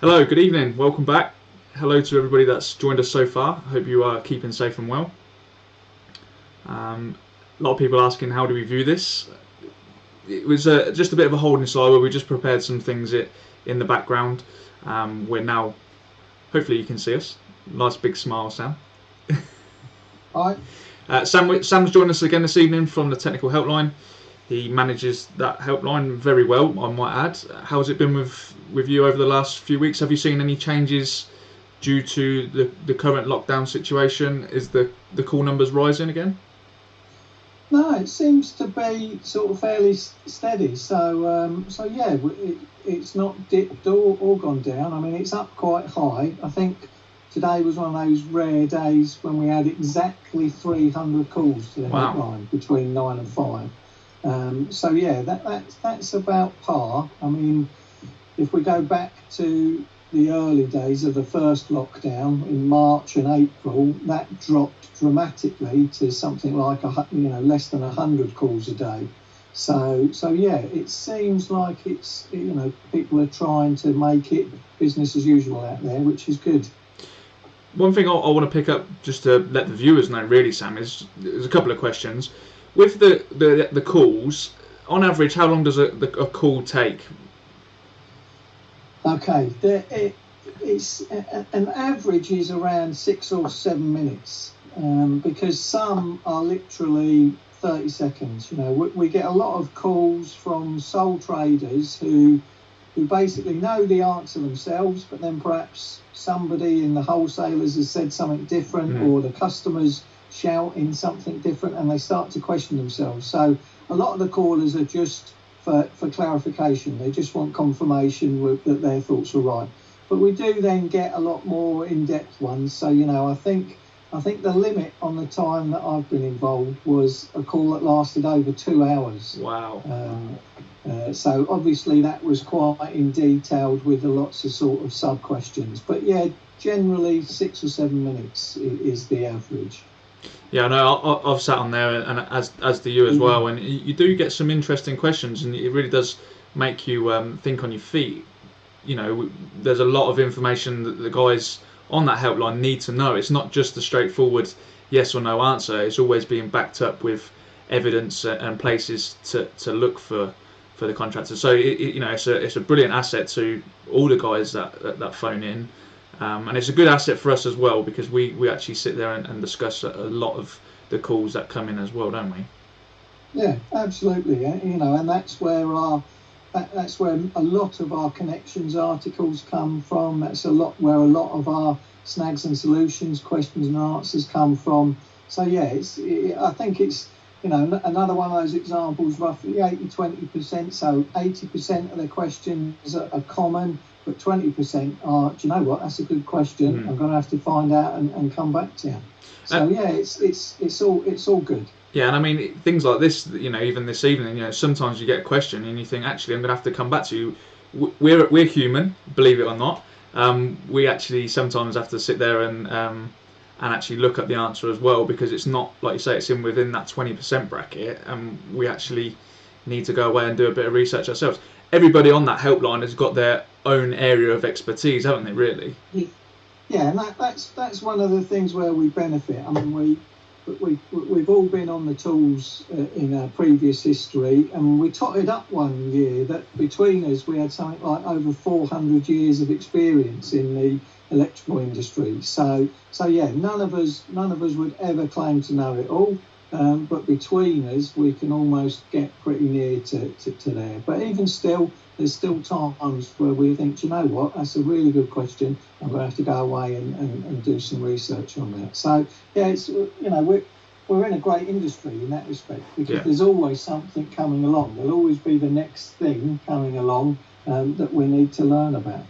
Hello, good evening, welcome back. Hello to everybody that's joined us so far. I hope you are keeping safe and well. A lot of people asking how do we view this. It was just a bit of a holding slide where we just prepared some things in the background. We're now, hopefully you can see us. Nice big smile, Sam. Hi. Sam's joined us again this evening from the technical helpline. He manages that helpline very well, I might add. How's it been with you over the last few weeks? Have you seen any changes due to the current lockdown situation? Is the call numbers rising again? No, it seems to be sort of fairly steady. So yeah, it's not dipped or gone down. I mean, it's up quite high. I think today was one of those rare days when we had exactly 300 calls to the helpline between 9 and 5. So yeah, that's about par. I mean, if we go back to the early days of the first lockdown in March and April, that dropped dramatically to something like less than 100 calls a day. So yeah, it seems like it's people are trying to make it business as usual out there, which is good. One thing I want to pick up just to let the viewers know, really, Sam, is there's a couple of questions with the calls. On average, how long does a call take? Okay, it's an average is around 6 or 7 minutes, because some are literally 30 seconds. We get a lot of calls from sole traders who basically know the answer themselves, but then perhaps somebody in the wholesalers has said something different, or the customers shouting something different, and they start to question themselves. So a lot of the callers are just for clarification. They just want confirmation that their thoughts are right. But we do then get a lot more in-depth ones. So I think the limit on the time that I've been involved was a call that lasted over 2 hours. Wow. So obviously that was quite in detailed with lots of sort of sub questions. But yeah, generally 6 or 7 minutes is the average. Yeah, no, I've sat on there, and as do you as well, and you do get some interesting questions, and it really does make you think on your feet. There's a lot of information that the guys on that helpline need to know. It's not just a straightforward yes or no answer. It's always being backed up with evidence and places to look for the contractor. So it's a brilliant asset to all the guys that phone in. And it's a good asset for us as well, because we actually sit there and discuss a lot of the calls that come in as well, don't we? Yeah, absolutely. And that's where that's where a lot of our connections articles come from. That's where a lot of our snags and solutions, questions and answers come from. So yeah, I think it's another one of those examples, roughly 80-20%. So 80% of the questions are common, but 20% are, do you know what, that's a good question. I'm going to have to find out and come back to you. So yeah, it's all good. Yeah, and I mean things like this. Even this evening, sometimes you get a question and you think, actually, I'm going to have to come back to you. We're human, believe it or not. We actually sometimes have to sit there and actually look at the answer as well, because it's not, like you say, it's within that 20% bracket, and we actually need to go away and do a bit of research ourselves. Everybody on that helpline has got their own area of expertise, haven't they, really? Yeah, and that's one of the things where we benefit. I mean, we've all been on the tools in our previous history, and we totted up one year that between us we had something like over 400 years of experience in the electrical industry. So yeah, none of us would ever claim to know it all, but between us we can almost get pretty near to there. But even still, there's still times where we think, you know what, that's a really good question. I'm going to have to go away and do some research on that. So yeah, it's we're in a great industry in that respect, because there's always something coming along. There'll always be the next thing coming along that we need to learn about.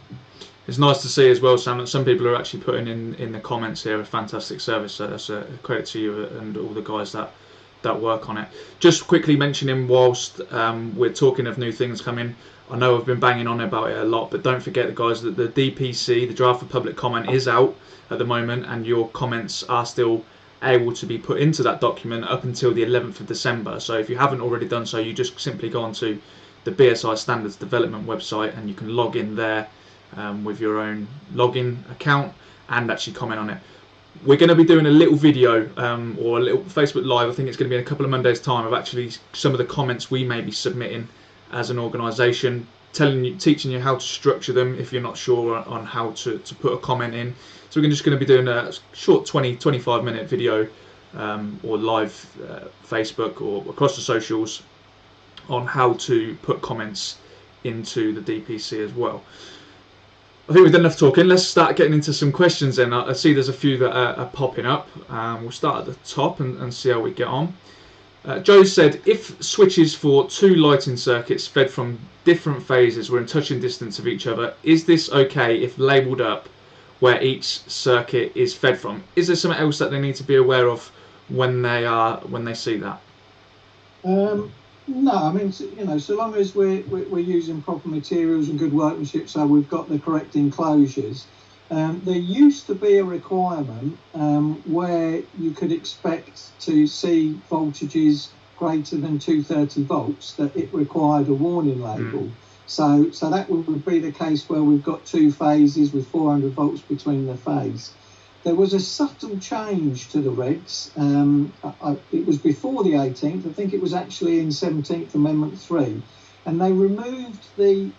It's nice to see as well, Sam, that some people are actually putting in the comments here a fantastic service. So that's a credit to you and all the guys that work on it. Just quickly mentioning, whilst we're talking of new things coming, I know I've been banging on about it a lot, but don't forget, guys, that the DPC, the draft for public comment, is out at the moment, and your comments are still able to be put into that document up until the 11th of December. So if you haven't already done so, you just simply go onto the BSI Standards Development website and you can log in there with your own login account and actually comment on it. We're going to be doing a little video or a little Facebook Live. I think it's going to be in a couple of Mondays' time of actually some of the comments we may be submitting as an organisation, teaching you how to structure them if you're not sure on how to put a comment in. So we're just going to be doing a short 20-25 minute video or live Facebook or across the socials on how to put comments into the DPC as well. I think we've done enough talking. Let's start getting into some questions then. I see there's a few that are popping up. We'll start at the top and see how we get on. Joe said, if switches for 2 lighting circuits fed from different phases were in touching distance of each other, is this okay if labelled up where each circuit is fed from? Is there something else that they need to be aware of when they see that? No, I mean, so long as we're using proper materials and good workmanship, so we've got the correct enclosures. There used to be a requirement where you could expect to see voltages greater than 230 volts, that it required a warning label. So that would be the case where we've got 2 phases with 400 volts between the phase. There was a subtle change to the regs. It was before the 18th. I think it was actually in 17th Amendment 3, and they removed the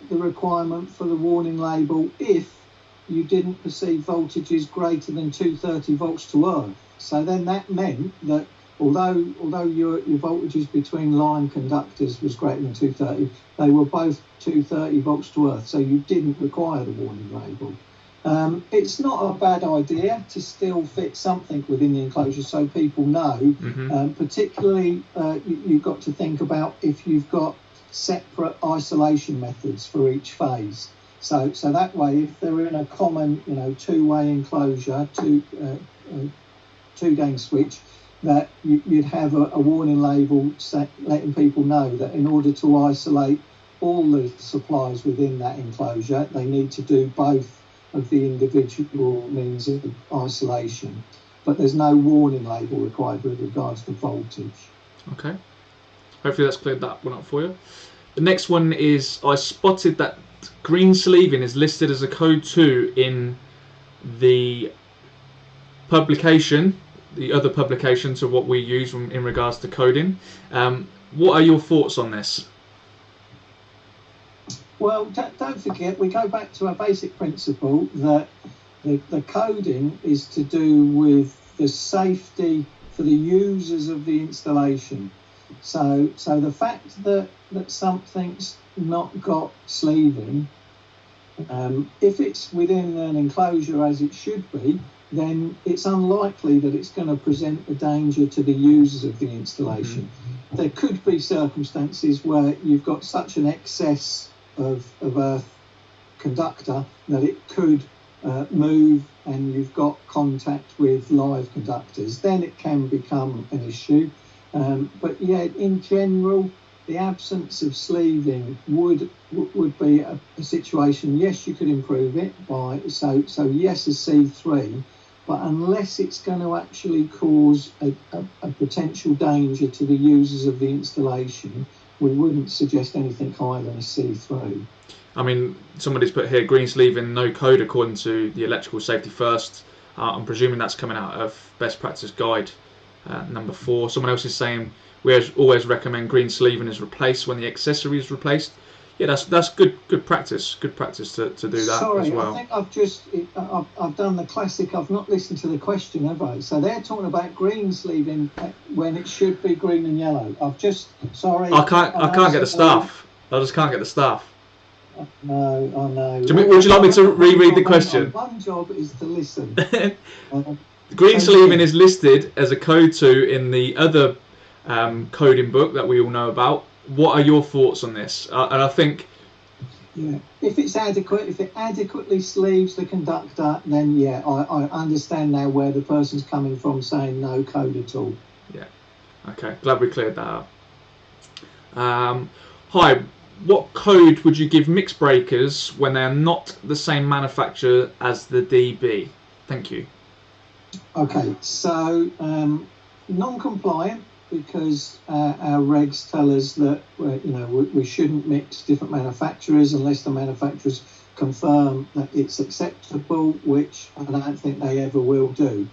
requirement for the warning label if you didn't perceive voltages greater than 230 volts to earth. So then that meant that although your voltages between line conductors was greater than 230, they were both 230 volts to earth. So you didn't require the warning label. It's not a bad idea to still fit something within the enclosure so people know. Particularly, you've got to think about if you've got separate isolation methods for each phase. So that way, if they're in a common, 2-way enclosure, two-gang switch, that you'd have a warning label letting people know that in order to isolate all the supplies within that enclosure, they need to do both of the individual means of isolation, but there's no warning label required with regards to voltage. Okay, hopefully that's cleared that one up for you. The next one is, I spotted that green sleeving is listed as a code 2 in the publication, the other publications of what we use in regards to coding. What are your thoughts on this? Well, don't forget, we go back to our basic principle that the coding is to do with the safety for the users of the installation. So the fact that something's not got sleeving, if it's within an enclosure as it should be, then it's unlikely that it's going to present a danger to the users of the installation. There could be circumstances where you've got such an excess of earth conductor that it could move and you've got contact with live conductors, then it can become an issue. But yeah, in general, the absence of sleeving would be a situation. Yes, you could improve it by so yes, a C3, but unless it's going to actually cause a potential danger to the users of the installation, we wouldn't suggest anything higher than a C3. I mean, somebody's put here green sleeving, no code according to the Electrical Safety First. I'm presuming that's coming out of Best Practice Guide number 4. Someone else is saying we always recommend green sleeving is replaced when the accessory is replaced. Yeah, that's good practice. Good practice to do that. Sorry, as well. I think I've done the classic. I've not listened to the question, have I? So they're talking about green sleeving when it should be green and yellow. I can't get the stuff. I just can't get the stuff. No, I know. Would you like me to reread the question? One job is to listen. Green sleeving is listed as a code 2 in the other coding book that we all know about. What are your thoughts on this? And I think, yeah, if it's adequate, if it adequately sleeves the conductor, then yeah, I understand now where the person's coming from saying no code at all. Yeah, okay, glad we cleared that up. Hi, what code would you give mixed breakers when they're not the same manufacturer as the DB? Thank you. Okay, so non-compliant because our regs tell us that we shouldn't mix different manufacturers unless the manufacturers confirm that it's acceptable, which I don't think they ever will do,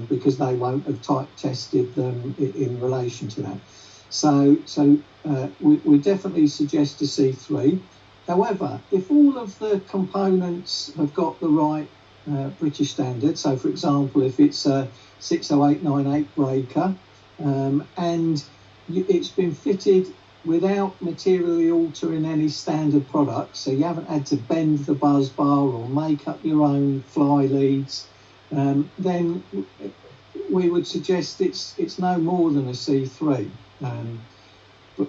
because they won't have type tested them in relation to that. So we definitely suggest a C3. However, if all of the components have got the right British standard, so for example, if it's a 60898 breaker, and it's been fitted without materially altering any standard products, so you haven't had to bend the buzz bar or make up your own fly leads, then we would suggest it's no more than a C3.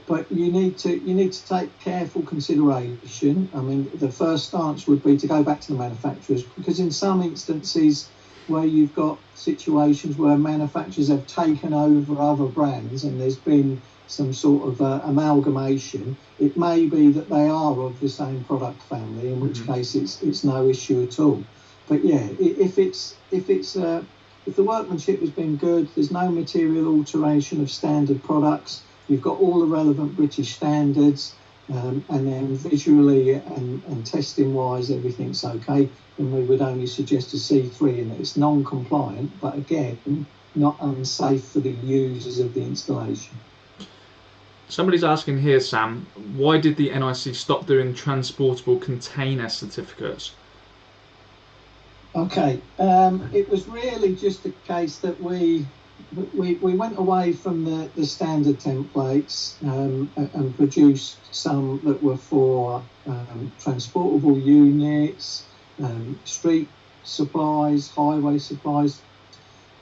But you need to take careful consideration. I mean, the first stance would be to go back to the manufacturers, because in some instances where you've got situations where manufacturers have taken over other brands and there's been some sort of amalgamation, it may be that they are of the same product family, in which case it's no issue at all. But yeah, if the workmanship has been good, there's no material alteration of standard products, you've got all the relevant British standards, and then visually and testing wise everything's okay, then we would only suggest a C3 in that it's non-compliant, but again, not unsafe for the users of the installation. Somebody's asking here, Sam, why did the NIC stop doing transportable container certificates? Okay, it was really just a case that we went away from the standard templates and produced some that were for transportable units, street supplies, highway supplies,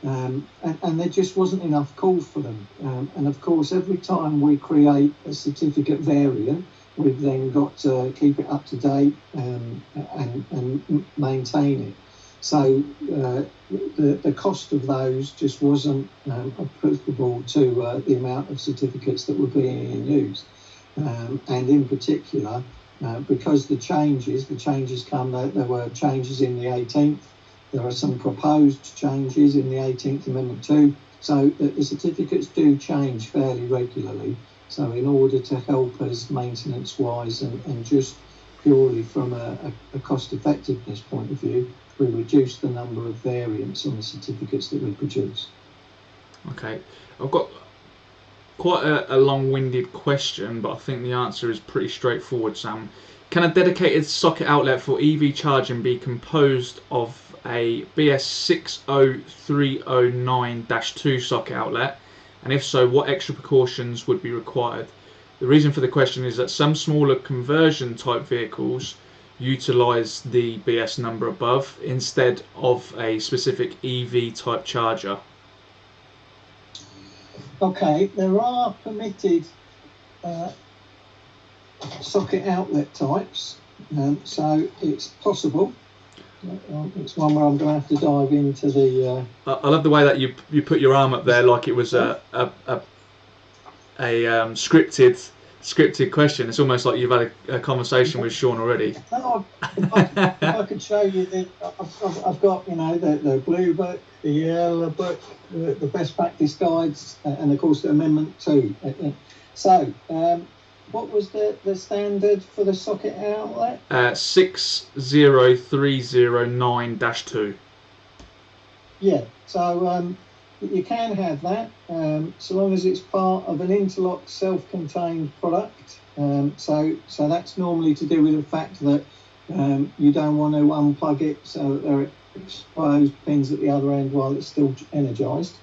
and there just wasn't enough call for them. And of course, every time we create a certificate variant, we've then got to keep it up to date and maintain it. So the cost of those just wasn't applicable to the amount of certificates that were being used. And in particular, because the changes come, there were changes in the 18th, there are some proposed changes in the 18th Amendment too, so the certificates do change fairly regularly. So in order to help us maintenance-wise and just purely from a cost-effectiveness point of view, we reduce the number of variants on the certificates that we produce. Okay, I've got quite a long-winded question, but I think the answer is pretty straightforward, Sam. Can a dedicated socket outlet for EV charging be composed of a BS60309-2 socket outlet? And if so, what extra precautions would be required? The reason for the question is that some smaller conversion type vehicles utilise the BS number above instead of a specific EV type charger. Okay, there are permitted socket outlet types, so it's possible. It's one where I'm going to have to dive into the. I love the way that you put your arm up there like it was a scripted question. It's almost like you've had a conversation with Sean already. No, if I could show you I've got the blue book, the yellow book, the best practice guides, and of course the Amendment 2. So. What was the standard for the socket outlet? 60309-2. Yeah, so you can have that, so long as it's part of an interlocked self-contained product. So that's normally to do with the fact that you don't want to unplug it so that there are exposed pins at the other end while it's still energised.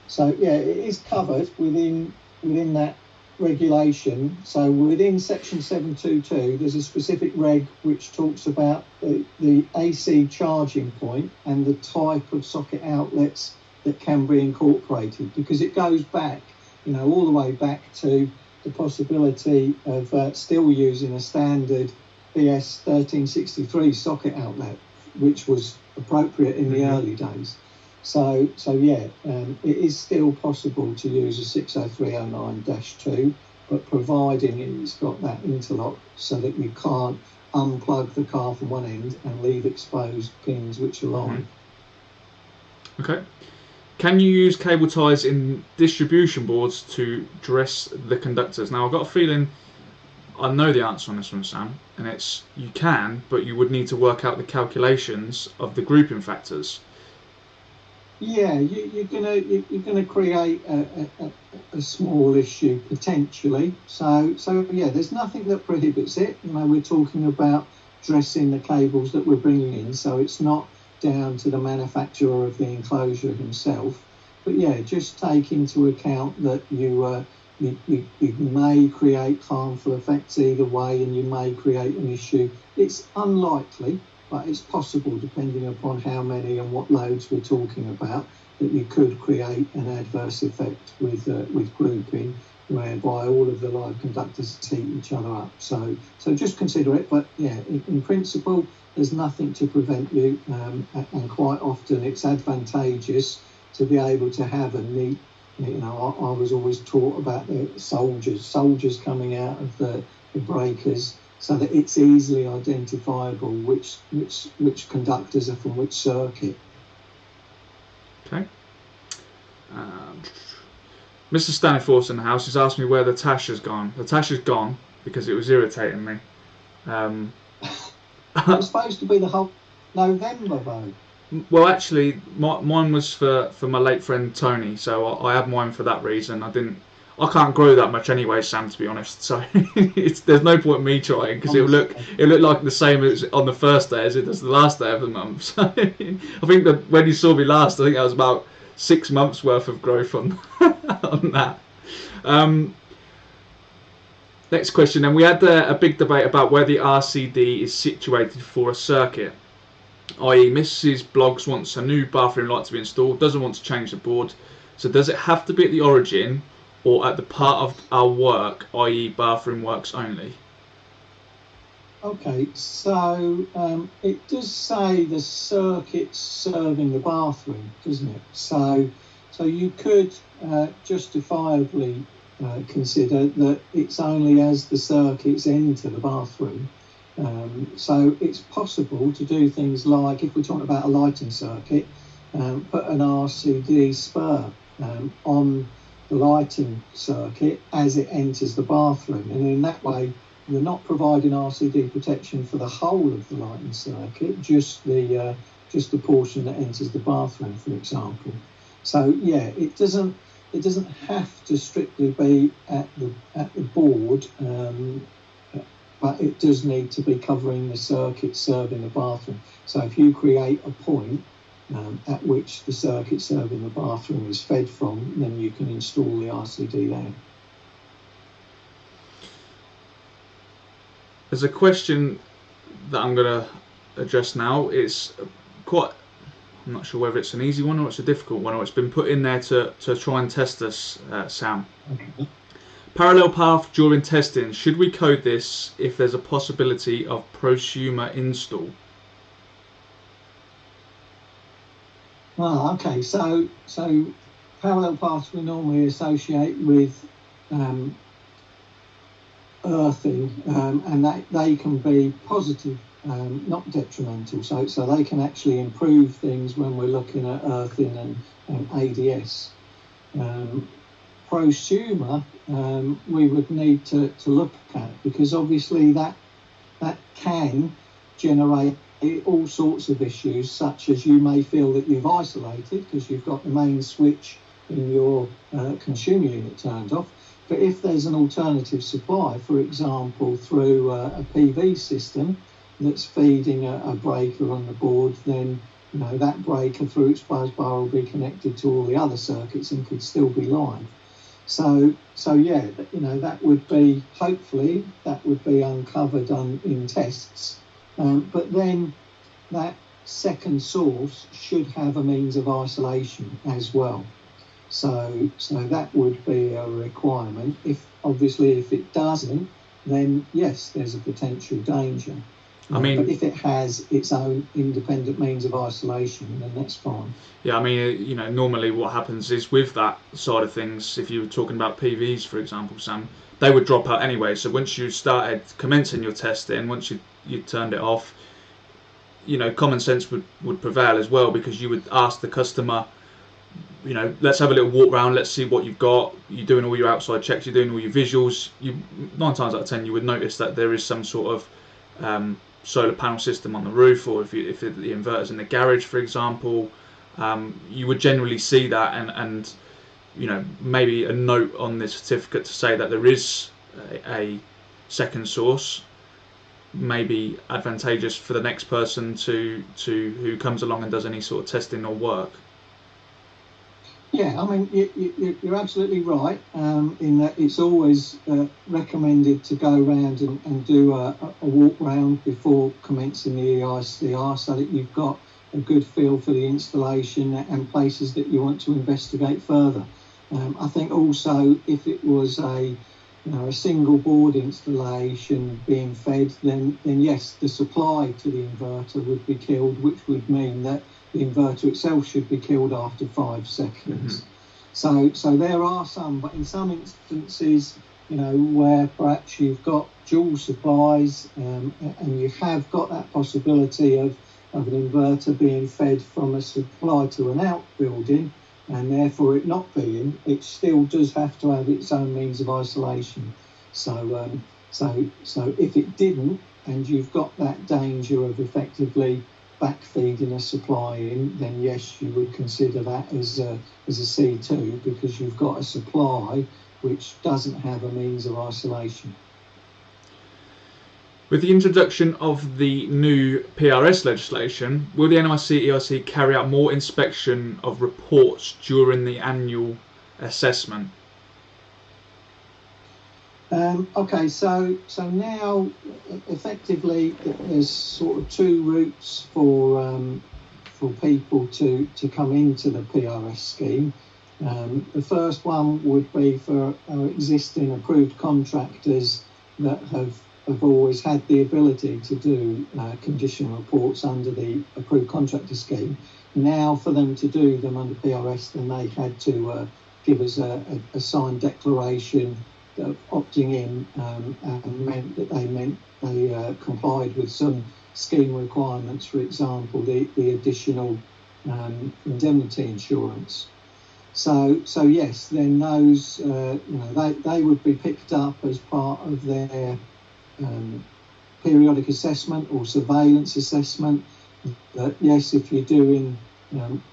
So yeah, it is covered within that regulation. So within section 722 there's a specific reg which talks about the AC charging point and the type of socket outlets that can be incorporated, because it goes back all the way back to the possibility of still using a standard BS 1363 socket outlet, which was appropriate in the early days. So yeah, it is still possible to use a 60309-2, but providing it's got that interlock so that you can't unplug the car from one end and leave exposed pins which are on. Okay. Can you use cable ties in distribution boards to dress the conductors? Now, I've got a feeling I know the answer on this one, Sam, and it's you can, but you would need to work out the calculations of the grouping factors. Yeah, you're gonna create a small issue potentially. So yeah, there's nothing that prohibits it. We're talking about dressing the cables that we're bringing in, so it's not down to the manufacturer of the enclosure himself. But yeah, just take into account that you may create harmful effects either way, and you may create an issue. It's unlikely, but it's possible, depending upon how many and what loads we're talking about, that you could create an adverse effect with grouping, whereby all of the live conductors heat each other up. So just consider it. But yeah, in principle, there's nothing to prevent you, and quite often it's advantageous to be able to have a neat. I was always taught about the soldiers coming out of the breakers, so that it's easily identifiable which conductors are from which circuit. Okay. Mr. Staniforth in the house has asked me where the tash has gone. The tash has gone because it was irritating me. It was supposed to be the whole November though. Well, actually, mine was for my late friend Tony, so I had mine for that reason. I can't grow that much anyway, Sam, to be honest. So there's no point in me trying, because it look like the same as on the first day as it does the last day of the month. So I think that when you saw me last, I think that was about 6 months worth of growth on that. Next question, and we had a big debate about where the RCD is situated for a circuit. I.e., Mrs. Bloggs wants a new bathroom light to be installed, doesn't want to change the board. So does it have to be at the origin or at the part of our work, i.e. bathroom works only? Okay, so it does say the circuit serving the bathroom, doesn't it? So you could justifiably consider that it's only as the circuits enter the bathroom. So it's possible to do things like, if we're talking about a lighting circuit, put an RCD spur on the lighting circuit as it enters the bathroom, and in that way you're not providing RCD protection for the whole of the lighting circuit, just the portion that enters the bathroom, for example. So yeah, it doesn't have to strictly be at the board, but it does need to be covering the circuit serving the bathroom. So if you create a point at which the circuit serving the bathroom is fed from, then you can install the RCD there. There's a question that I'm going to address now. It's quite, I'm not sure whether it's an easy one or it's a difficult one, or it's been put in there to try and test us, Sam. Okay. Parallel path during testing. Should we code this if there's a possibility of prosumer install? Ah, okay. So parallel paths we normally associate with earthing, and that they can be positive, not detrimental. So they can actually improve things when we're looking at earthing and ADS. Prosumer, we would need to look at, because obviously that can generate all sorts of issues, such as you may feel that you've isolated because you've got the main switch in your consumer unit turned off. But if there's an alternative supply, for example, through a PV system that's feeding a breaker on the board, then that breaker through its buzz bar will be connected to all the other circuits and could still be live. So yeah, that would be, hopefully, that would be uncovered in tests. But then that second source should have a means of isolation as well. So that would be a requirement. If it doesn't, then yes, there's a potential danger. But if it has its own independent means of isolation, then that's fine. Yeah, normally what happens is with that side of things, if you were talking about PVs, for example, Sam, they would drop out anyway. So once you started commencing your testing, once you turned it off, common sense would prevail as well, because you would ask the customer let's have a little walk around, let's see what you've got. You're doing all your outside checks, you're doing all your visuals. 9 times out of 10 you would notice that there is some sort of solar panel system on the roof, or if the inverter's in the garage, for example, you would generally see that, and maybe a note on the certificate to say that there is a second source may be advantageous for the next person who comes along and does any sort of testing or work. Yeah, I mean, you're absolutely right in that it's always recommended to go around and do a walk round before commencing the EICR, so that you've got a good feel for the installation and places that you want to investigate further. I think also if it was a single board installation being fed, then yes, the supply to the inverter would be killed, which would mean that the inverter itself should be killed after 5 seconds. So there are some, but in some instances, where perhaps you've got dual supplies and you have got that possibility of an inverter being fed from a supply to an outbuilding, and therefore it not being, it still does have to have its own means of isolation. So if it didn't, and you've got that danger of effectively backfeeding a supply in, then yes, you would consider that as a C2, because you've got a supply which doesn't have a means of isolation. With the introduction of the new PRS legislation, will the NIC EIC carry out more inspection of reports during the annual assessment? Okay, so now effectively there's sort of 2 routes for people to come into the PRS scheme. The first one would be for our existing approved contractors that have always had the ability to do condition reports under the approved contractor scheme. Now for them to do them under PRS, then they had to give us a signed declaration of opting in, and meant that they complied with some scheme requirements, for example, the additional indemnity insurance. So yes, then those they would be picked up as part of their periodic assessment or surveillance assessment. That yes, if you're doing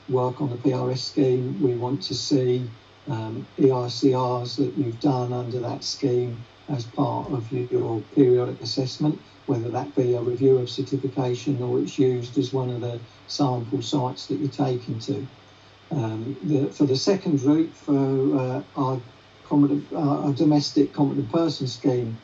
work on the PRS scheme, we want to see EICRs that you've done under that scheme as part of your periodic assessment, whether that be a review of certification or it's used as one of the sample sites that you're taken to. For the second route, for our domestic competent person scheme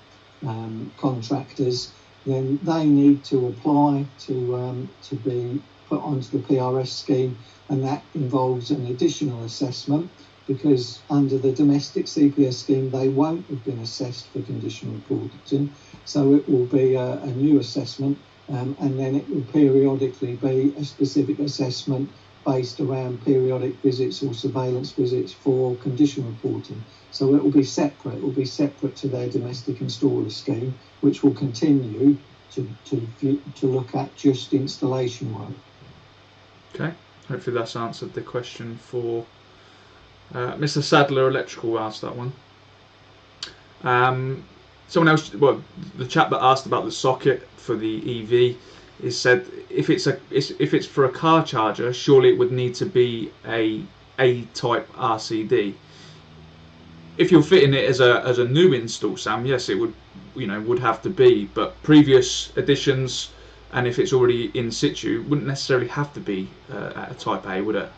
contractors, then they need to apply to be put onto the PRS scheme, and that involves an additional assessment, because under the domestic CPS scheme they won't have been assessed for condition reporting, so it will be a new assessment, and then it will periodically be a specific assessment based around periodic visits or surveillance visits for condition reporting. So it will be separate. It will be separate to their domestic installer scheme, which will continue to look at just installation work. Okay, hopefully that's answered the question for Mr. Sadler Electrical asked that one. Someone else, the chap that asked about the socket for the EV, is said if it's for a car charger, surely it would need to be a type RCD. If you're fitting it as a new install, Sam, yes, it would have to be. But previous editions, and if it's already in situ, wouldn't necessarily have to be at a type A, would it?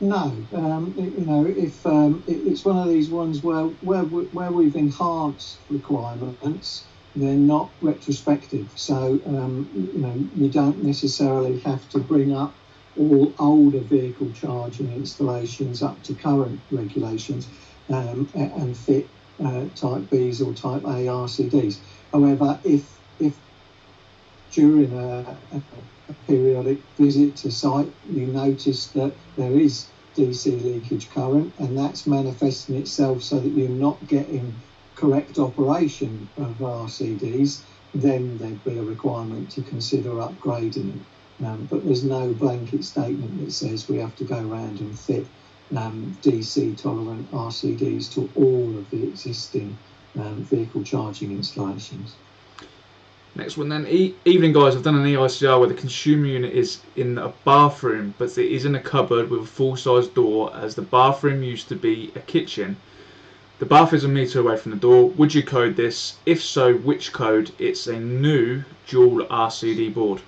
No, if it's one of these ones where we've enhanced requirements, they're not retrospective. So you don't necessarily have to bring up all older vehicle charging installations up to current regulations and fit type Bs or type A RCDs. However, if during a periodic visit to site you notice that there is DC leakage current, and that's manifesting itself so that you're not getting correct operation of RCDs, then there'd be a requirement to consider upgrading them. But there's no blanket statement that says we have to go around and fit DC tolerant RCDs to all of the existing vehicle charging installations. Next one then. Evening guys, I've done an EICR where the consumer unit is in a bathroom, but it is in a cupboard with a full-size door, as the bathroom used to be a kitchen. The bath is a metre away from the door. Would you code this? If so, which code? It's a new dual RCD board.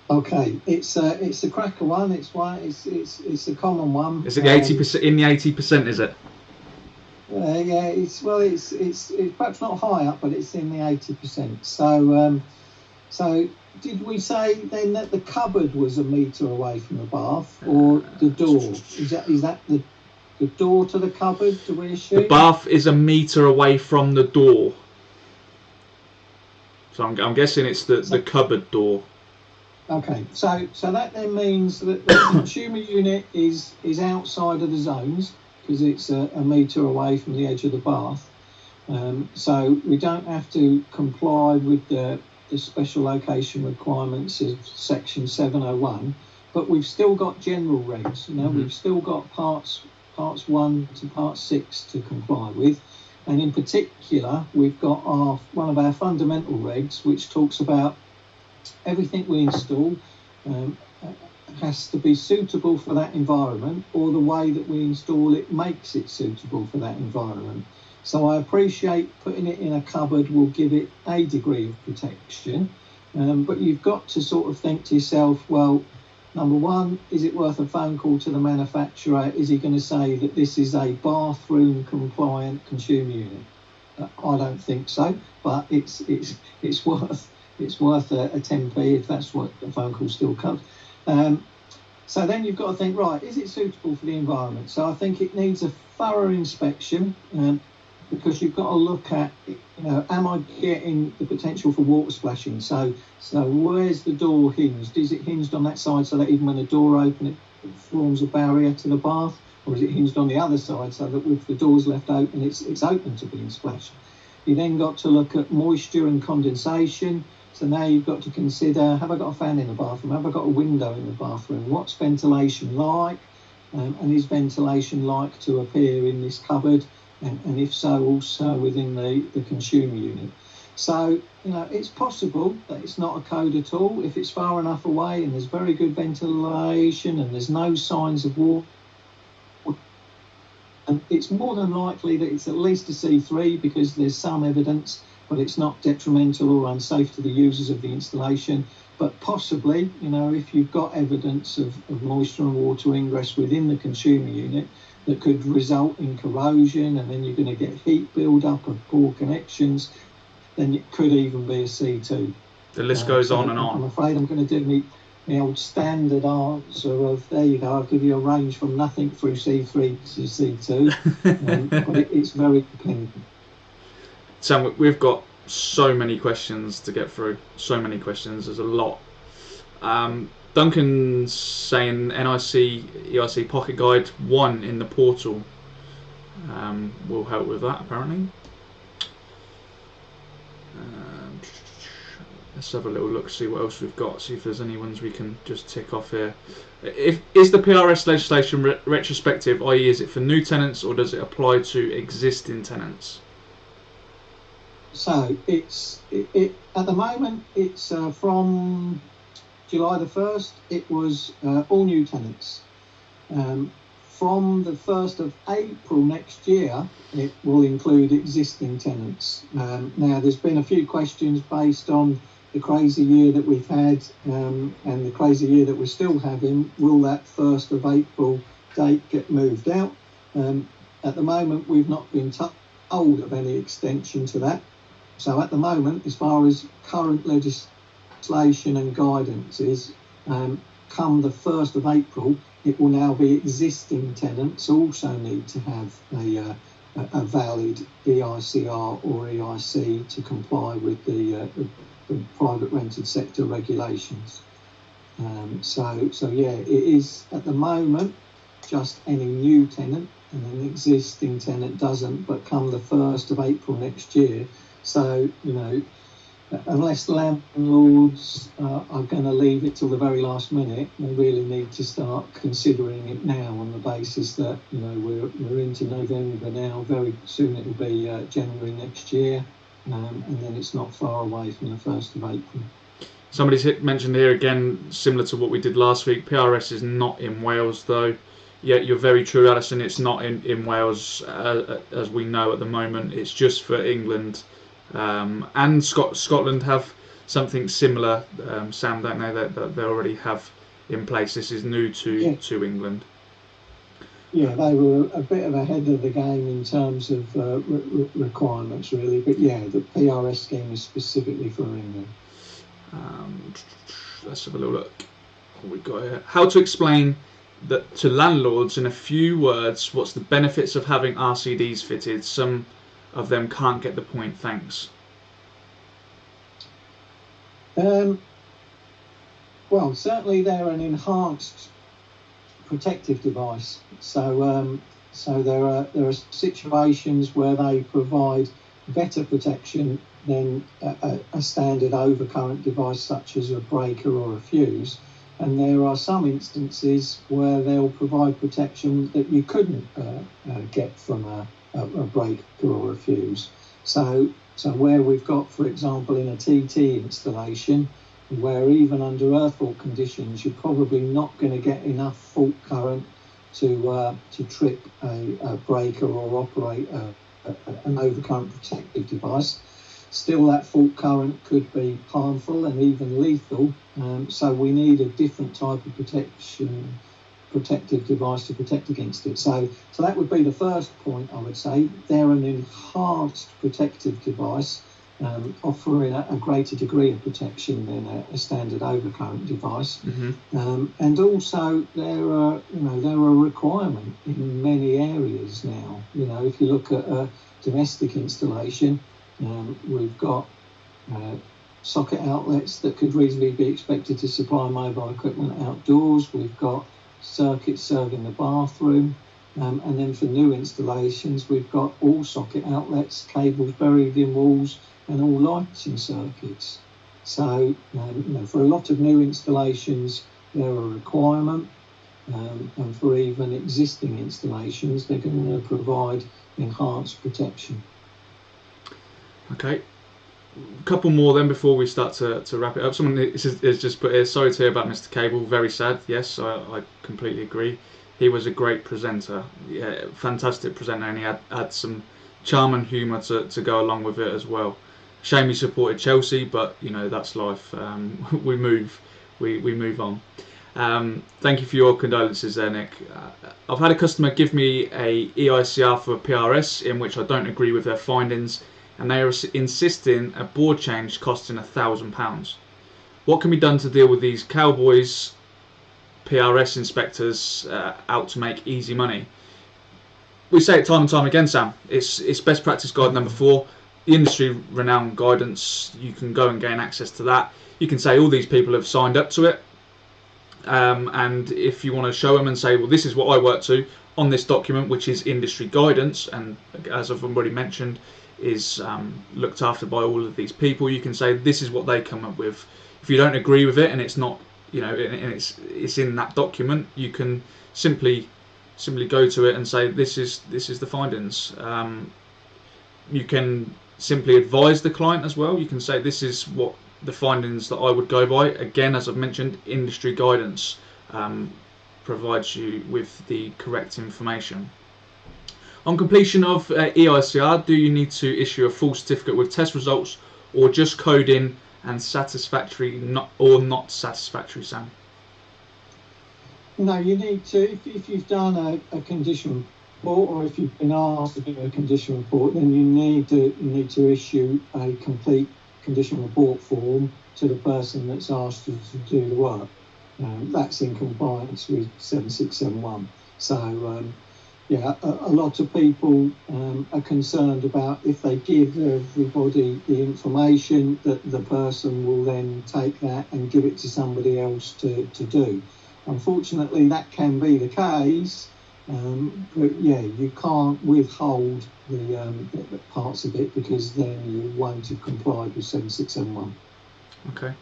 Okay, it's a cracker one. It's a common one. Is it 80% in the 80%? Is it? Yeah, it's perhaps not high up, but it's in the 80%. So did we say then that the cupboard was a metre away from the bath, or the door? Is that the door to the cupboard? Do we assume? The bath is a metre away from the door. So I'm guessing it's the cupboard door. Okay, so that then means that the consumer unit is outside of the zones, because it's a metre away from the edge of the bath. So we don't have to comply with the special location requirements of section 701, but we've still got general regs. We've still got parts 1 to part 6 to comply with, and in particular we've got one of our fundamental regs, which talks about everything we install has to be suitable for that environment, or the way that we install it makes it suitable for that environment. So I appreciate putting it in a cupboard will give it a degree of protection, but you've got to sort of think to yourself, well, number one, is it worth a phone call to the manufacturer? Is he going to say that this is a bathroom compliant consumer unit? I don't think so, but it's worth a 10p if that's what the phone call still comes. So then you've got to think, right, is it suitable for the environment? So I think it needs a thorough inspection, because you've got to look at, am I getting the potential for water splashing? So where's the door hinged? Is it hinged on that side so that even when the door opens it forms a barrier to the bath? Or is it hinged on the other side so that if the door's left open, it's open to being splashed? You then got to look at moisture and condensation. So now you've got to consider, have I got a fan in the bathroom? Have I got a window in the bathroom? What's ventilation like? And is ventilation like to appear in this cupboard? And if so, also within the consumer unit. So, it's possible that it's not a code at all if it's far enough away and there's very good ventilation and there's no signs of water. And it's more than likely that it's at least a C3, because there's some evidence, but it's not detrimental or unsafe to the users of the installation. But possibly, if you've got evidence of moisture and water ingress within the consumer unit that could result in corrosion, and then you're going to get heat build-up of poor connections, then it could even be a C2. The list goes on and on. I'm afraid I'm going to do the old standard answer of, there you go, I'll give you a range from nothing through C3 to C2, but it's very dependent. Sam, we've got so many questions to get through. So many questions. There's a lot. Duncan's saying NIC EIC Pocket Guide 1 in the portal will help with that, apparently. Let's have a little look, see what else we've got, see if there's any ones we can just tick off here. Is the PRS legislation retrospective, i.e. is it for new tenants or does it apply to existing tenants? So it's at the moment it's from July the 1st. It was all new tenants. From the 1st of April next year, it will include existing tenants. Now, there's been a few questions based on the crazy year that we've had and the crazy year that we're still having. Will that 1st of April date get moved out? At the moment, we've not been told of any extension to that. So at the moment, as far as current legislation and guidance is, come the 1st of April, it will now be existing tenants also need to have a valid EICR or EIC to comply with the private rented sector regulations. So yeah, it is at the moment just any new tenant, and an existing tenant doesn't, but come the 1st of April next year. So, unless landlords are going to leave it till the very last minute, they really need to start considering it now on the basis that, you know, we're into November now. Very soon it will be January next year, and then it's not far away from the 1st of April. Somebody's mentioned here again, similar to what we did last week, PRS is not in Wales though. Yeah, you're very true, Alison. It's not in Wales as we know at the moment. It's just for England. And Scotland have something similar, Sam, don't they, that they already have in place. This is new to England. Yeah, they were a bit of ahead of the game in terms of requirements, really. But yeah, the PRS scheme is specifically for England. Let's have a little look. What we got here. How to explain that to landlords in a few words what's the benefits of having RCDs fitted. Some of them can't get the point, thanks. Well, certainly they're an enhanced protective device. So there are situations where they provide better protection than a standard overcurrent device such as a breaker or a fuse. And there are some instances where they'll provide protection that you couldn't get from a breaker or a fuse. So where we've got, for example, in a TT installation, where even under earth fault conditions, you're probably not going to get enough fault current to trip a breaker or operate an overcurrent protective device. Still, that fault current could be harmful and even lethal. So we need a different type of protective device to protect against it. So that would be the first point, I would say. They're an enhanced protective device, offering a greater degree of protection than a standard overcurrent device. Mm-hmm. And also there are a requirement in many areas now. You know, if you look at a domestic installation, we've got socket outlets that could reasonably be expected to supply mobile equipment outdoors. We've got circuits serving the bathroom. And then for new installations, we've got all socket outlets, cables buried in walls, and all lighting circuits. So, for a lot of new installations, they're a requirement. And for even existing installations, they're going to provide enhanced protection. Okay, a couple more then before we start to wrap it up. Someone has just put here, sorry to hear about Mr. Cable, very sad. Yes, I completely agree. He was a great presenter, yeah, fantastic presenter, and he had some charm and humour to go along with it as well. Shame he supported Chelsea, but you know, that's life. We move on. Thank you for your condolences there, Nick. I've had a customer give me a EICR for a PRS in which I don't agree with their findings, and they are insisting a board change costing £1,000. What can be done to deal with these cowboys, PRS inspectors out to make easy money? We say it time and time again, Sam. It's best practice guide number 4. The industry renowned guidance. You can go and gain access to that. You can say all these people have signed up to it, and if you want to show them and say, well, this is what I work to on this document, which is industry guidance, and as I've already mentioned, is looked after by all of these people. You can say this is what they come up with. If you don't agree with it and it's not, you know, and it's in that document, you can simply go to it and say this is the findings. You can simply advise the client as well. You can say this is what the findings that I would go by. Again, as I've mentioned, industry guidance provides you with the correct information. On completion of EICR, do you need to issue a full certificate with test results, or just coding and satisfactory or not satisfactory, Sam? No, you need to, if you've done a condition report, or if you've been asked to do a condition report, then you need to issue a complete condition report form to the person that's asked you to do the work. That's in compliance with 7671. So, yeah, a lot of people are concerned about if they give everybody the information that the person will then take that and give it to somebody else to do. Unfortunately, that can be the case, But yeah, you can't withhold the parts of it, because then you won't have complied with 7671. Okay.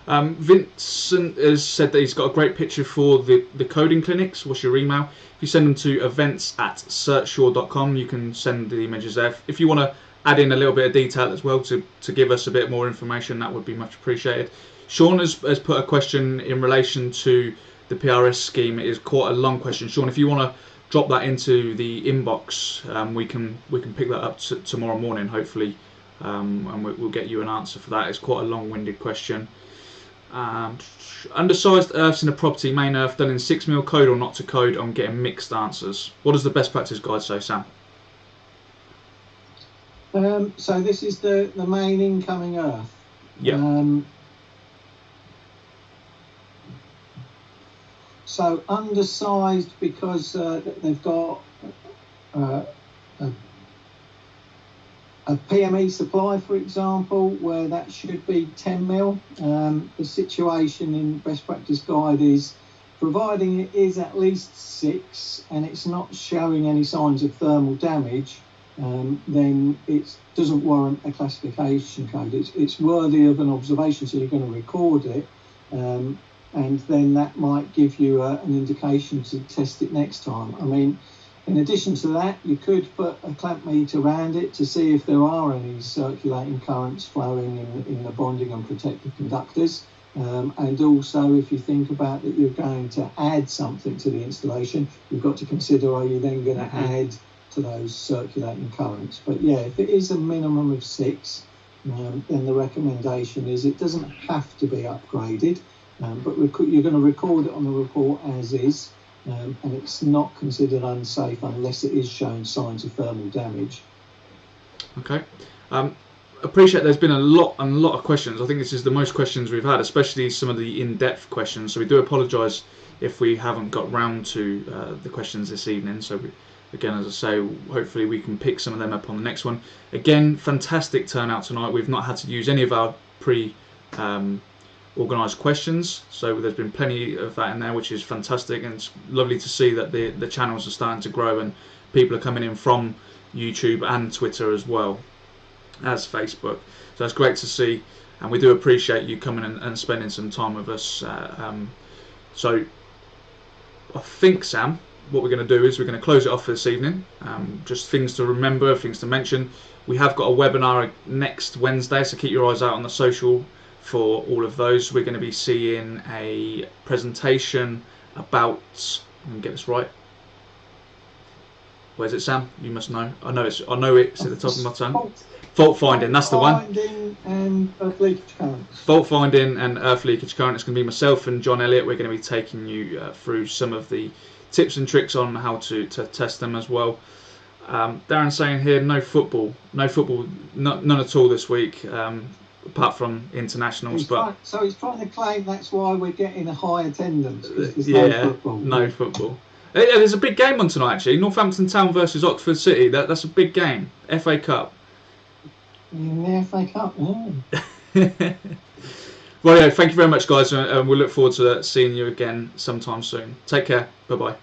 Vincent has said that he's got a great picture for the coding clinics. What's your email? If you send them to events@searchsure.com, you can send the images there. If you want to add in a little bit of detail as well to give us a bit more information, that would be much appreciated. Sean has put a question in relation to the PRS scheme. It is quite a long question. Sean, if you want to drop that into the inbox, we can pick that up tomorrow morning, hopefully. And we'll get you an answer for that. It's quite a long-winded question. Undersized earths in a property, main earth done in 6mm code or not to code. I'm getting mixed answers. What does the best practice guide say, Sam? So this is the main incoming earth. Yeah. So undersized because they've got a PME supply, for example, where that should be 10mm. The situation in best practice guide is, providing it is at least 6 and it's not showing any signs of thermal damage, then it doesn't warrant a classification code. It's worthy of an observation, so you're going to record it, and then that might give you an indication to test it next time. I mean, in addition to that, you could put a clamp meter around it to see if there are any circulating currents flowing in the bonding and protective conductors. And also, if you think about that you're going to add something to the installation, you've got to consider, are you then going to add to those circulating currents? But yeah, if it is a minimum of 6, then the recommendation is it doesn't have to be upgraded, but you're going to record it on the report as is. And it's not considered unsafe unless it is showing signs of thermal damage. Okay. Appreciate there's been a lot of questions. I think this is the most questions we've had, especially some of the in-depth questions. So we do apologise if we haven't got round to the questions this evening. So again, as I say, hopefully we can pick some of them up on the next one. Again, fantastic turnout tonight. We've not had to use any of our organised questions, so there's been plenty of that in there, which is fantastic, and it's lovely to see that the channels are starting to grow and people are coming in from YouTube and Twitter as well as Facebook. So that's great to see, and we do appreciate you coming and spending some time with us. So I think, Sam, what we're going to do is we're going to close it off for this evening. Just things to remember, things to mention. We have got a webinar next Wednesday, so keep your eyes out on the social for all of those. We're going to be seeing a presentation about, let me get this right, where's it, Sam? You must know. I know it's at the top of my tongue. Fault finding, that's the one. And earth leakage currents. Fault finding and earth leakage current. It's going to be myself and John Elliott. We're going to be taking you through some of the tips and tricks on how to test them as well. Darren saying here, no football, none at all this week. Apart from internationals, so he's trying to claim that's why we're getting a high attendance. No football. There's a big game on tonight, actually. Northampton Town versus Oxford City. That's a big game. FA Cup. In the FA Cup. Oh. Well, yeah. Thank you very much, guys, and we'll look forward to seeing you again sometime soon. Take care. Bye bye.